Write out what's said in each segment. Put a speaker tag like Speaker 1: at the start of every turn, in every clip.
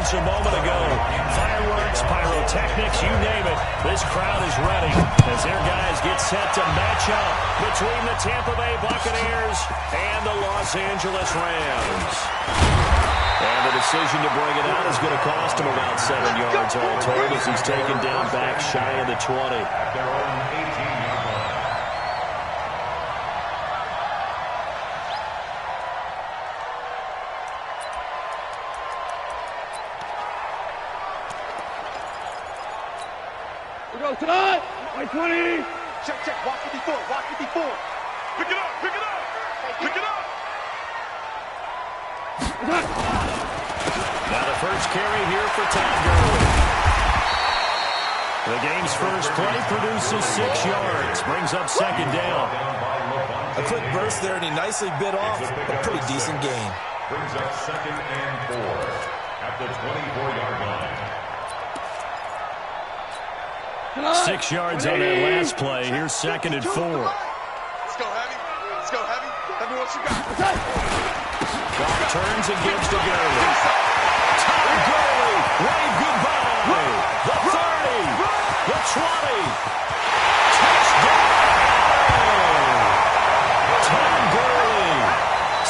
Speaker 1: moments a moment ago. Fireworks, pyrotechnics, you name it. This crowd is ready as their guys get set to match up between the Tampa Bay Buccaneers and the Los Angeles Rams. And the decision to bring it out is going to cost him about 7 yards all told as he's taken down back shy of the 20.
Speaker 2: At their own 18-yard line.
Speaker 3: We go tonight. 20.
Speaker 4: Check, check. Walk 54. Walk 54. Pick it up. Pick it up. Pick it up.
Speaker 1: Now the first carry here for Todd Gurley. The game's first play produces 6 yards. Brings up second down.
Speaker 5: A quick burst there, and he nicely bit off a pretty decent gain.
Speaker 2: Brings up 2nd and 4 at the 24-yard line.
Speaker 1: 6 yards on that last play. Here's 2nd and 4.
Speaker 4: Let's go, Heavy. Let's go, Heavy. Let me what you got.
Speaker 1: Clock turns and gives to Gurley. Todd Gurley, wave goodbye. The 30, the 20. Touchdown! Todd Gurley,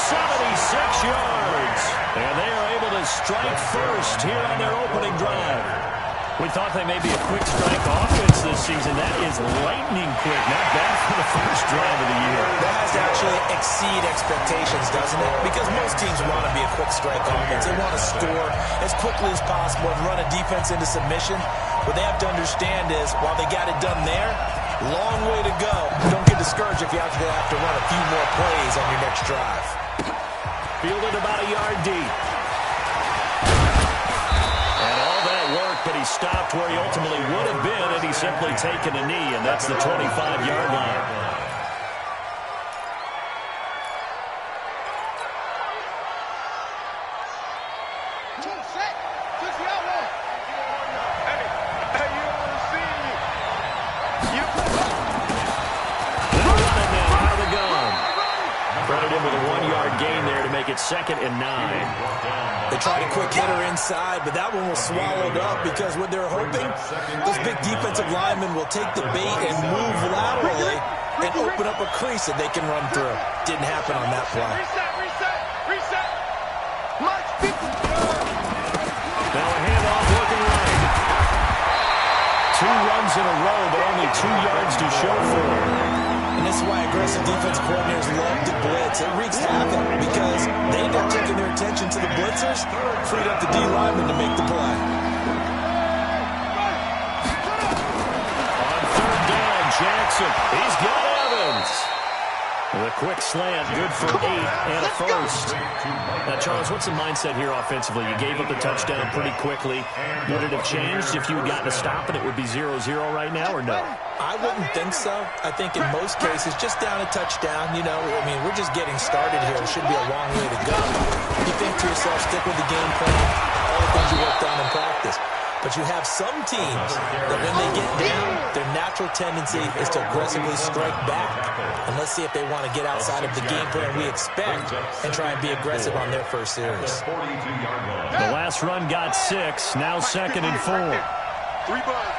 Speaker 1: 76 yards. And they are able to strike first here on their opening drive. We thought they may be a quick strike offense this season. That is lightning quick. Not bad for the first drive of the year.
Speaker 5: That has to actually exceed expectations, doesn't it? Because most teams want to be a quick strike offense. They want to score as quickly as possible and run a defense into submission. What they have to understand is, while they got it done there, long way to go. Don't get discouraged if you have to run a few more plays on your next drive.
Speaker 1: Fielded about a yard deep. But he stopped where he ultimately would have been had he simply taken a knee, and that's the 25-yard line. They're running now out of the gun. Credited with a 1-yard gain there to make it 2nd and 9.
Speaker 5: They tried a quick hitter inside, but that one was swallowed up because what they're hoping, those big defensive linemen will take the bait and move laterally and open up a crease that they can run through. Didn't happen on that play.
Speaker 4: Reset.
Speaker 1: Now a handoff looking right. 2 runs in a row, but only 2 yards to show for it.
Speaker 5: And this is why aggressive defense coordinators love to blitz. It wreaks havoc because they end up taking their attention to the blitzers, freed up the D lineman to make the play.
Speaker 1: On 3rd down, Jackson. He's got Evans. The quick slant, good for 8 and a first. Now, Charles, what's the mindset here offensively? You gave up the touchdown pretty quickly. Would it have changed if you had gotten a stop and it would be 0-0 right now, or no?
Speaker 5: I wouldn't think so. I think in most cases, just down a touchdown, we're just getting started here. It should be a long way to go. You think to yourself, stick with the game plan, all the things you worked on in practice. But you have some teams that when they get down, their natural tendency is to aggressively strike back. And let's see if they want to get outside of the game plan we expect and try and be aggressive on their first series.
Speaker 1: The last run got 6, now 2nd and 4.
Speaker 4: 3 buds.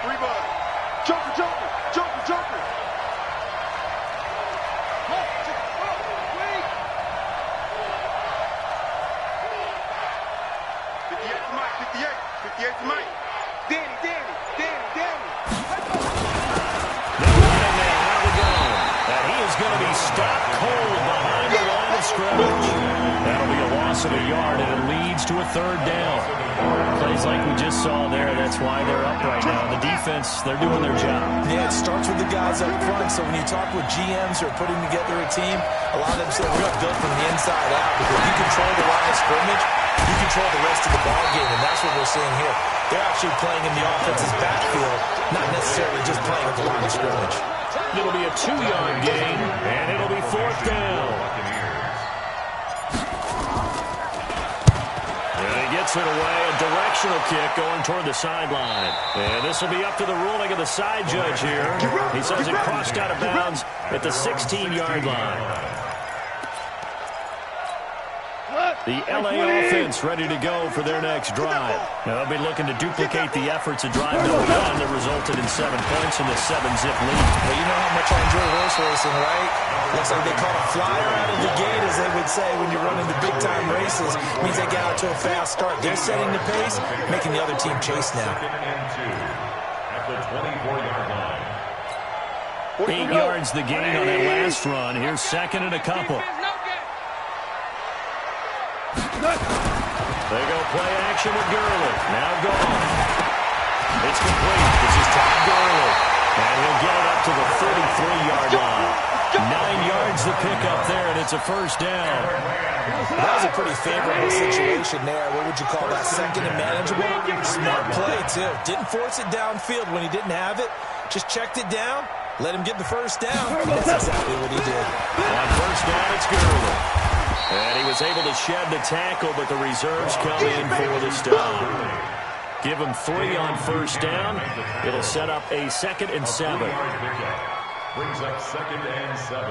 Speaker 4: Joker. 58 to Mike. Danny.
Speaker 1: They're running now out of the gun. And he is going to be stopped cold behind the line of scrimmage. That'll be a loss of a yard, and it leads to a 3rd down. Plays like we just saw there, that's why they're up right now. The defense, they're doing their job.
Speaker 5: Yeah, it starts with the guys up front. So when you talk with GMs who are putting together a team, a lot of them say we're going to build from the inside out because you control the line of scrimmage, you control the rest of the ball game, and that's what we're seeing here. They're actually playing in the offense's backfield, not necessarily just playing at the line of scrimmage.
Speaker 1: It'll be a 2-yard gain, and it'll be 4th down. And he gets it away, a directional kick going toward the sideline. And this will be up to the ruling of the side judge here. He says it crossed out of bounds at the 16-yard line. The LA offense ready to go for their next drive. Now they'll be looking to duplicate the efforts of drive number 1 that resulted in 7 points in the 7-zip lead.
Speaker 5: Well, you know how much I enjoy horse racing, right? Looks like they caught a flyer out of the gate, as they would say when you're running the big-time races. It means they get out to a fast start. They're setting the pace, making the other team chase now.
Speaker 2: At the 24-yard line.
Speaker 1: 8 yards the gain on that last run. Here's second and a couple. They go play action with Gurley. Now gone. It's complete. This is Todd Gurley. And he'll get it up to the 33-yard line. 9 yards the pickup there, and it's a first down.
Speaker 5: That was a pretty favorable situation there. What would you call that? Second and manageable? Smart play, too. Didn't force it downfield when he didn't have it. Just checked it down. Let him get the first down. That's exactly what he did.
Speaker 1: On first down, it's Gurley. And he was able to shed the tackle, but the reserves come in for the stop. Give him 3 on first down. It'll set up a 2nd and 7.
Speaker 2: Brings up 2nd and 7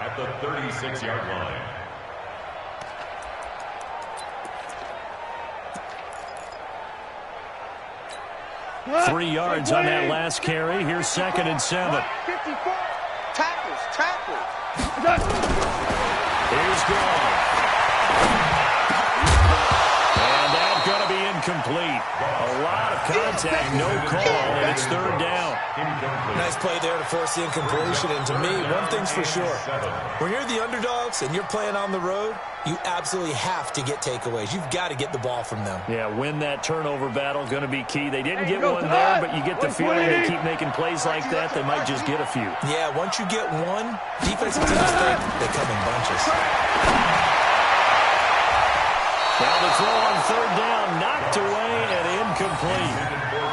Speaker 2: at the 36-yard line.
Speaker 1: 3 yards on that last carry. Here's 2nd and 7.
Speaker 4: 54. Tackles.
Speaker 1: Here's gone. And that's going to be incomplete. A lot of contact, no call, and it's 3rd down.
Speaker 5: Nice play there to force the incompletion. And to me, one thing's for sure. When you're the underdogs and you're playing on the road, you absolutely have to get takeaways. You've got to get the ball from them.
Speaker 1: Yeah, win that turnover battle, going to be key. They didn't get one there, but you get the feeling they keep making plays like that, they might just get a few.
Speaker 5: Yeah, once you get one, defensive teams think they come in bunches.
Speaker 1: Now the throw on 3rd down, knocked away and incomplete.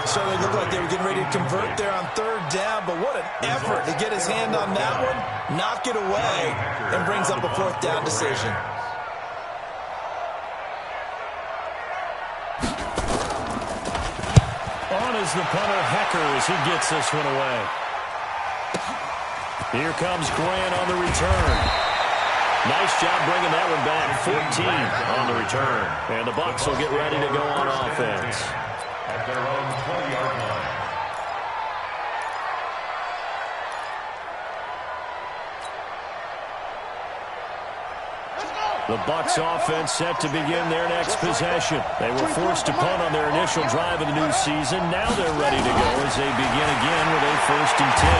Speaker 5: Certainly looked like they were getting ready to convert there on 3rd down, but what an effort to get his hand on that one, knock it away, and brings up a 4th down decision.
Speaker 1: On is the punter, Hecker, as he gets this one away. Here comes Grant on the return. Nice job bringing that one back. 14 on the return. And the Bucs will get ready to go on offense.
Speaker 2: At their own 20-yard line.
Speaker 1: The Bucs offense set to begin their next possession. They were forced to punt on their initial drive of the new season. Now they're ready to go as they begin again with a 1st and 10.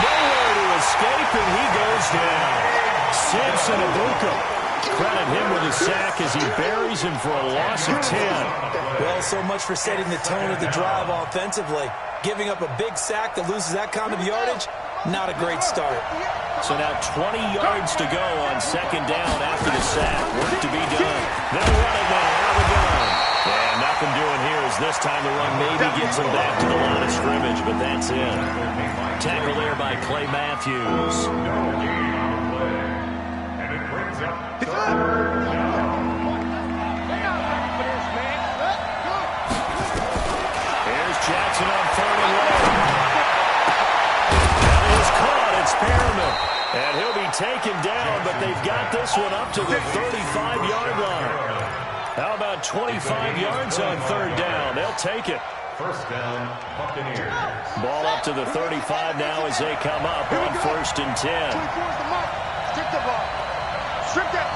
Speaker 1: Nowhere to escape, and he goes down. Samson Abuka. Credit him with a sack as he buries him for a loss of 10.
Speaker 5: Well, so much for setting the tone of the drive offensively. Giving up a big sack that loses that kind of yardage, not a great start.
Speaker 1: So now 20 yards to go on 2nd down after the sack. Work to be done. They'll run it now out of the gun. And nothing doing here as this time the run maybe gets him back to the line of scrimmage, but that's it. Tackle there by Clay Matthews.
Speaker 2: And it brings up 3rd down.
Speaker 1: Here's Jackson on 3rd and long. That is caught. It's Perriman. And he'll be taken down, but they've got this one up to the 35-yard line. How about 25 yards on 3rd down? They'll take it.
Speaker 2: 1st down, Buccaneers.
Speaker 1: Ball up to the 35 now as they come up on 1st and 10.
Speaker 4: Strip the ball. Strip that.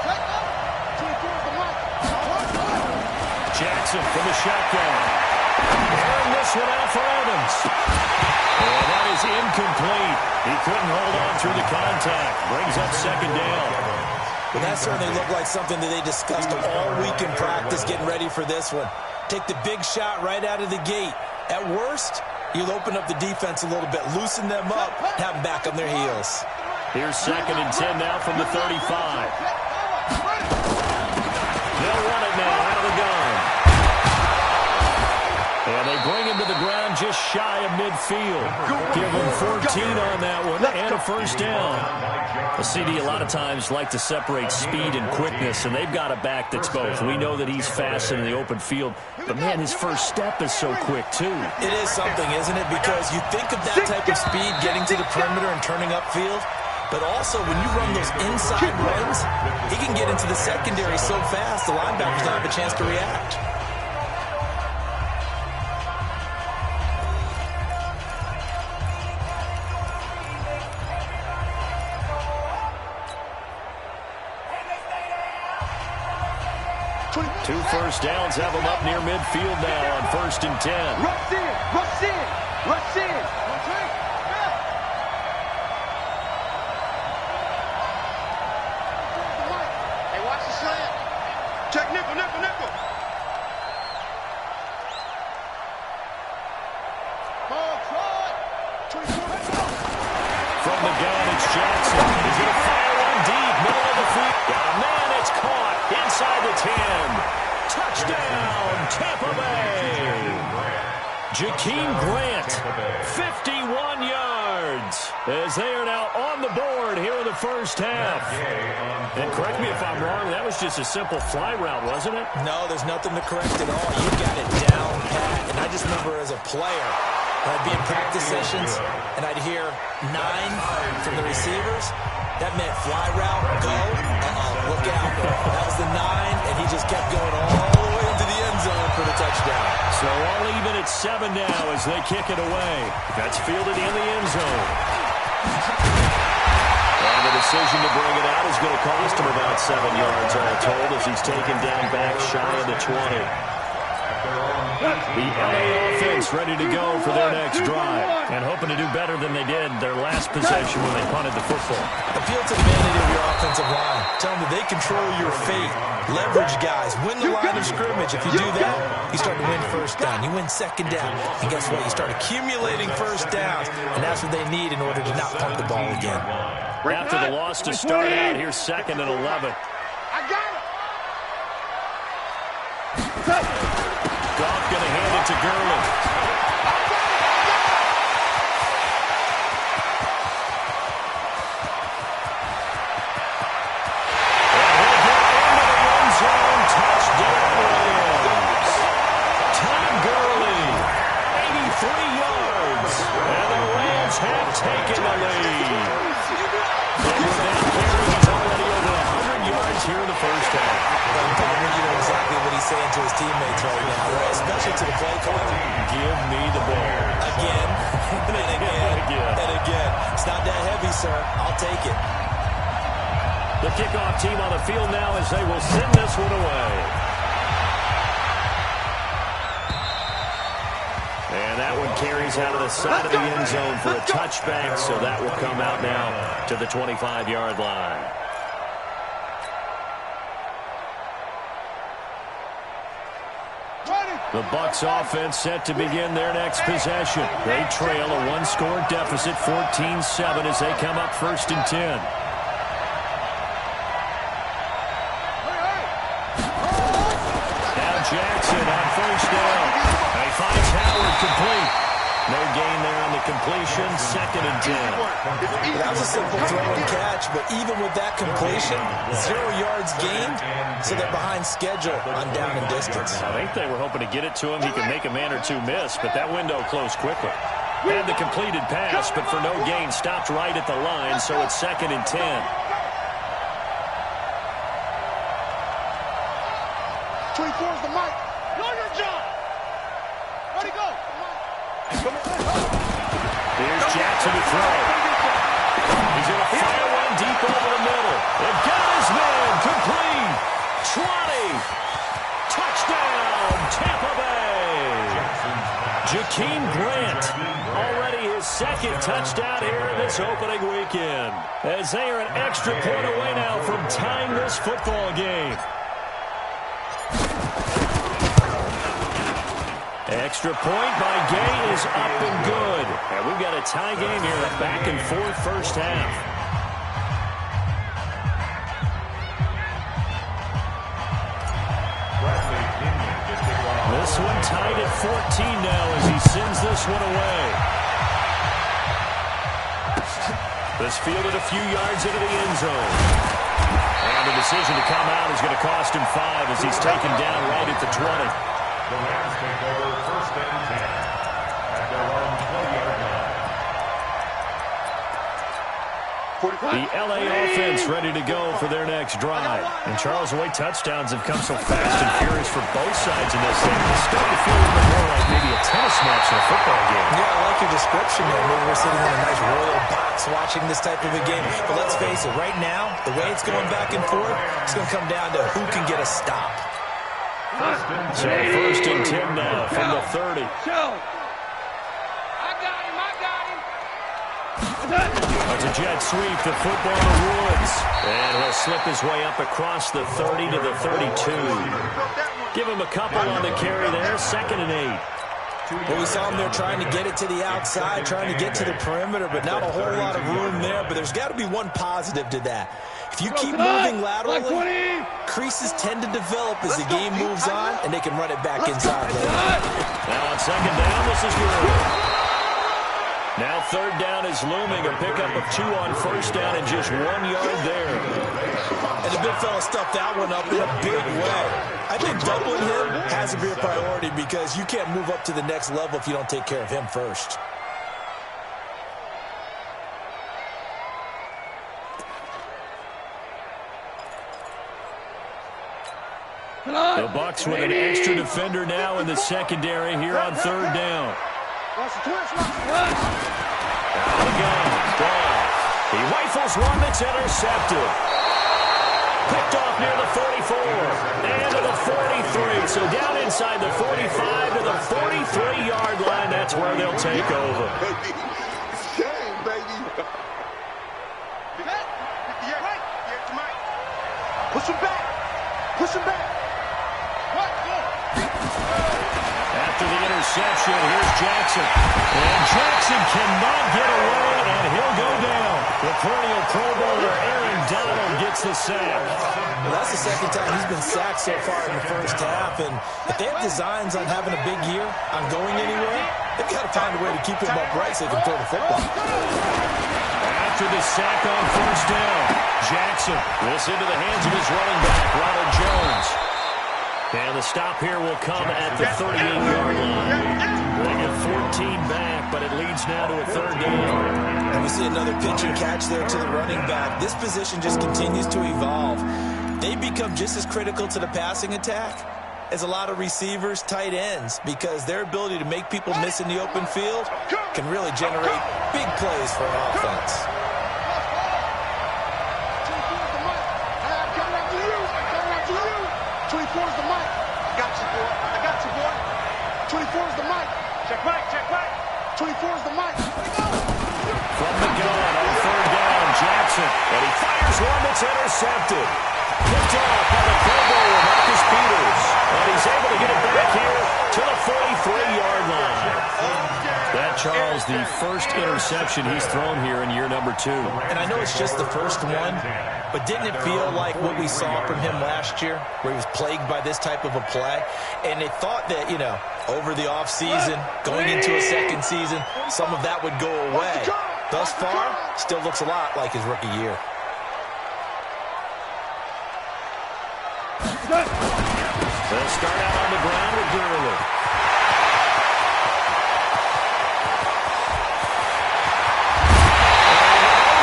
Speaker 1: Jackson from the shotgun. And this one out for Evans. And that is incomplete. He couldn't hold on through the contact. Brings up 2nd down.
Speaker 5: Well, that certainly looked like something that they discussed all week in practice getting ready for this one. Take the big shot right out of the gate. At worst, you'll open up the defense a little bit, loosen them up, have them back on their heels.
Speaker 1: Here's 2nd and 10 now from the 35. They'll run it now out of the gun. And they bring him to the ground just shy of midfield. Give him 14 on that one and a 1st down. A CD a lot of times like to separate speed and quickness, and they've got a back that's both. We know that he's fast in the open field, but, man, his first step is so quick, too.
Speaker 5: It is something, isn't it? Because you think of that type of speed getting to the perimeter and turning upfield, But also, when you run those inside runs, he can get into the secondary so fast, the linebackers don't have a chance to react.
Speaker 1: Two first downs have them up near midfield now on 1st and 10.
Speaker 3: Rush in, rush in, rush in.
Speaker 4: Hey, watch the slant. Check nickel, nickel, nickel. Ball, try. 24.
Speaker 1: From the gun, it's Jackson. He's going to fire one deep, middle of the field. Got a man, it's caught inside the 10. Touchdown, Tampa Bay. Jakeem Grant, 51 yards, as they are now on the board here in the first half. And correct me if I'm wrong, that was just a simple fly route, wasn't it?
Speaker 5: No, there's nothing to correct at all. You got it down pat. And I just remember as a player, I'd be in practice sessions, and I'd hear 9 from the receivers. That meant fly route, go, look out. That was the 9, and he just kept going all the way into the end zone for the touchdown.
Speaker 1: So all even at 7 now as they kick it away. That's fielded in the end zone. And the decision to bring it out is going to cost him about 7 yards all told as he's taken down back shy of the 20. The LA offense ready to go for their next drive and hoping to do better than they did their last possession when they punted the football.
Speaker 5: Appeal to the vanity of your offensive line. Tell them that they control your fate. Leverage guys. Win the line of scrimmage. If you do that, you start to win first down. You win second down. And guess what? You start accumulating first downs. And that's what they need in order to not punt the ball again.
Speaker 1: After the loss to start out, here's 2nd and 11.
Speaker 4: I got it.
Speaker 1: Goff going to hand it to Gurley. And he'll get into the end zone. Touchdown, Rams. Todd Gurley, 83 yards. And the Rams have taken the lead. And with that carry, he's already over 100 yards here in the first half.
Speaker 5: You know exactly what he's saying to his teammates right now, right? Especially to the play caller.
Speaker 1: Give me the ball.
Speaker 5: Again, and again, and again. It's not that heavy, sir. I'll take it.
Speaker 1: The kickoff team on the field now as they will send this one away. And that one carries out of the side of the end zone for a touchback, so that will come out now to the 25-yard line. The Bucs offense set to begin their next possession. They trail a one-score deficit, 14-7, as they come up 1st and 10. Now Jackson on 1st down. He finds Howard complete. No gain there on the completion, 2nd and 10.
Speaker 5: That was a simple throw and catch, but even with that completion, 0 yards gained, so they're behind schedule on down and distance.
Speaker 1: I think they were hoping to get it to him. He could make a man or two miss, but that window closed quickly. Had the completed pass, but for no gain, stopped right at the line, so it's 2nd and 10.
Speaker 4: 24 is the mic. Know your job. Ready, go.
Speaker 1: Here's Jackson to throw. He's going to fire one deep over the middle. It got his man complete. 20. Touchdown, Tampa Bay. Jakeem Grant, already his 2nd touchdown here in this opening weekend, as they are an extra point away now from tying this football game. Extra point by Gay is up and good. And we've got a tie game here, a back-and-forth first half. This one tied at 14 now as he sends this one away. This fielded a few yards into the end zone. And the decision to come out is going to cost him 5 as he's taken down right at the 20.
Speaker 2: The Rams take over 1st and 10 at their own 20-yard line.
Speaker 1: The LA offense ready to go for their next drive. And Charles, the way touchdowns have come so fast and furious for both sides in this thing, it's starting to feel a little bit more like maybe a tennis match than a football game.
Speaker 5: Yeah, I like your description there. Maybe we're sitting in a nice royal box watching this type of a game. But let's face it, right now, the way it's going back and forth, it's going to come down to who can get a stop.
Speaker 1: So first and 10 now from the 30. It's a jet sweep to football to Woods. And he'll slip his way up across the 30 to the 32. Give him a couple on the carry there. 2nd and 8.
Speaker 5: Well, we saw him there trying to get it to the outside, trying to get to the perimeter, but not a whole lot of room there. But there's got to be one positive to that. If you keep moving laterally, creases tend to develop as the game moves on, and they can run it back inside later.
Speaker 1: Now on 2nd down, this is good. Now 3rd down is looming. A pickup of 2 on 1st down and just 1 yard there.
Speaker 5: And the big fella stuffed that one up in a big way. I think doubling him has to be a priority because you can't move up to the next level if you don't take care of him first.
Speaker 1: The Bucs with an extra defender now in the secondary here on 3rd down. Out of the gun. He rifles one that's intercepted. Picked off near the 44 and to the 43. So down inside the 45 to the 43-yard line. That's where they'll take over.
Speaker 4: Shame, baby.
Speaker 3: Push him back. Push him back.
Speaker 1: After the interception, here's Jackson. And Jackson cannot get away, and he'll go down. The perennial Pro Bowler Aaron Donald gets the sack.
Speaker 5: Well, that's the 2nd time he's been sacked so far in the first half. And if they have designs on having a big year, on going anywhere, they've got to find a way to keep him upright so they can throw the football.
Speaker 1: After the sack on 1st down, Jackson this into the hands of his running back, Ronald Jones. And the stop here will come at the 38-yard line. Bring it 14 back, but it leads now to a 3rd down.
Speaker 5: And we see another pitch and catch there to the running back. This position just continues to evolve. They become just as critical to the passing attack as a lot of receivers, tight ends, because their ability to make people miss in the open field can really generate big plays for an offense.
Speaker 3: Check back. 24's the mic.
Speaker 1: From the gun on 3rd down, Jackson. And he fires one that's intercepted. Picked off by the Pro Bowler, Marcus Peters. And he's able to get it back here to the 43-yard line. That, Charles, the first interception he's thrown here in year number 2.
Speaker 5: And I know it's just the first one, but didn't it feel like what we saw from him last year, where he was plagued by this type of a play? And they thought that, over the offseason, going into a 2nd season, some of that would go away. Thus far, still looks a lot like his rookie year.
Speaker 1: They'll start out on the ground with Gurley.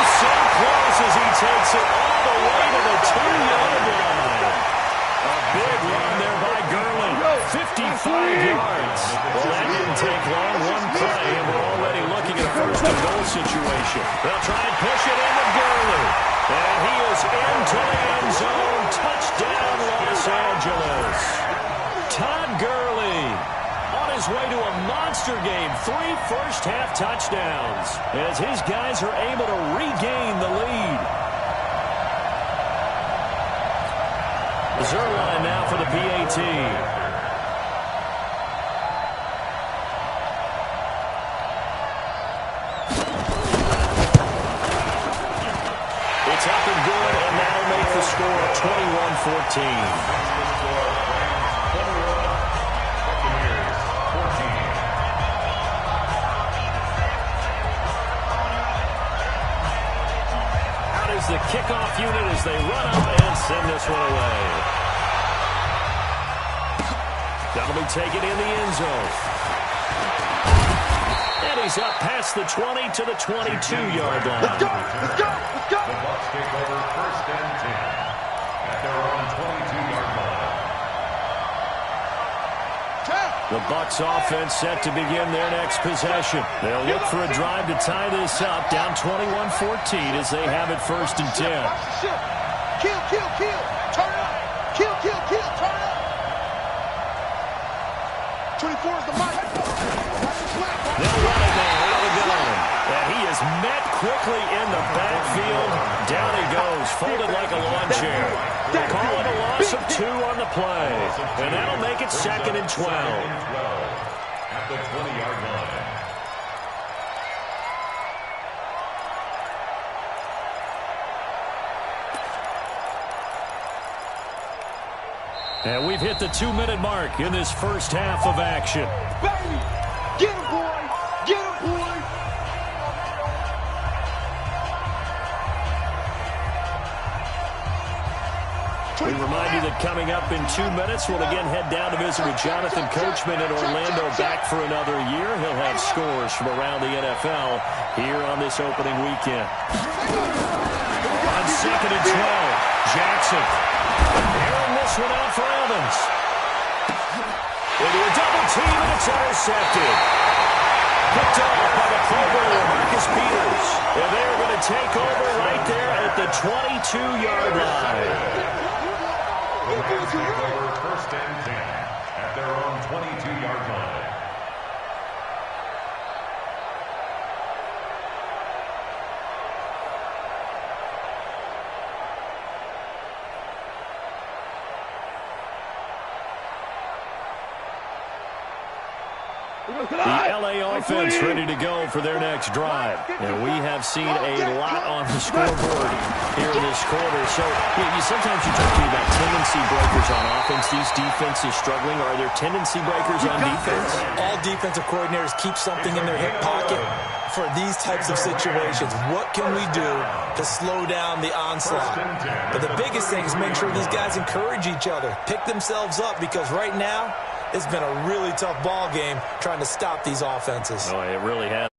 Speaker 1: So close as he takes it all the way to the 2-yard line. A big run there by Gurley. 55 yards. Well, that didn't take long. One play, and we're already looking at a 1st-and-goal situation. They'll try and push it in with Gurley. And he is into the end zone. Touchdown, Los Angeles. Todd Gurley on his way to a monster game. 3 first-half touchdowns as his guys are able to regain the lead. Zerline now for the PAT. It's up and good, and that'll make the score 21-14. The kickoff unit as they run up and send this one away. That'll be taken in the end zone. And he's up past the 20 to the 22-yard line.
Speaker 3: Let's go! Let's go! Let's go!
Speaker 2: The Bucs take over 1st and 10 at their own 22-yard line.
Speaker 1: The Bucs offense set to begin their next possession. They'll look for a drive to tie this up, down 21-14 as they have it 1st and 10.
Speaker 3: Kill, kill, kill. Turn it up. Kill, kill, kill. Turn it up. 24 is the mic.
Speaker 1: They'll run it now. Here we go. And he is met quickly in the backfield. Down he goes, folded like a lawn chair. Call it a loss of 2 on the play. And that'll make it 2nd and 12.
Speaker 2: At the 20-yard line.
Speaker 1: And we've hit the 2-minute mark in this first half of action.
Speaker 3: Baby, get him, boy. Get him, boy.
Speaker 1: We remind you that coming up in 2 minutes, we'll again head down to visit with Jonathan Coachman in Orlando, back for another year. He'll have scores from around the NFL here on this opening weekend. On 2nd and 12, Jackson. Airing this one out for Evans. Into a double team, and it's intercepted. Picked off by the Pro Bowler, Marcus Peters. And they're going to take over right there at the 22-yard line.
Speaker 2: The Rams take over 1st and 10 at their own 22-yard line.
Speaker 1: The LA offense ready to go for their next drive. And we have seen a lot on the scoreboard here in this quarter. So sometimes you talk to me about tendency breakers on offense. These defenses struggling. Are there tendency breakers on defense?
Speaker 5: All defensive coordinators keep something in their hip pocket for these types of situations. What can we do to slow down the onslaught? But the biggest thing is make sure these guys encourage each other, pick themselves up, because right now it's been a really tough ball game trying to stop these offenses.
Speaker 1: Oh, it really has.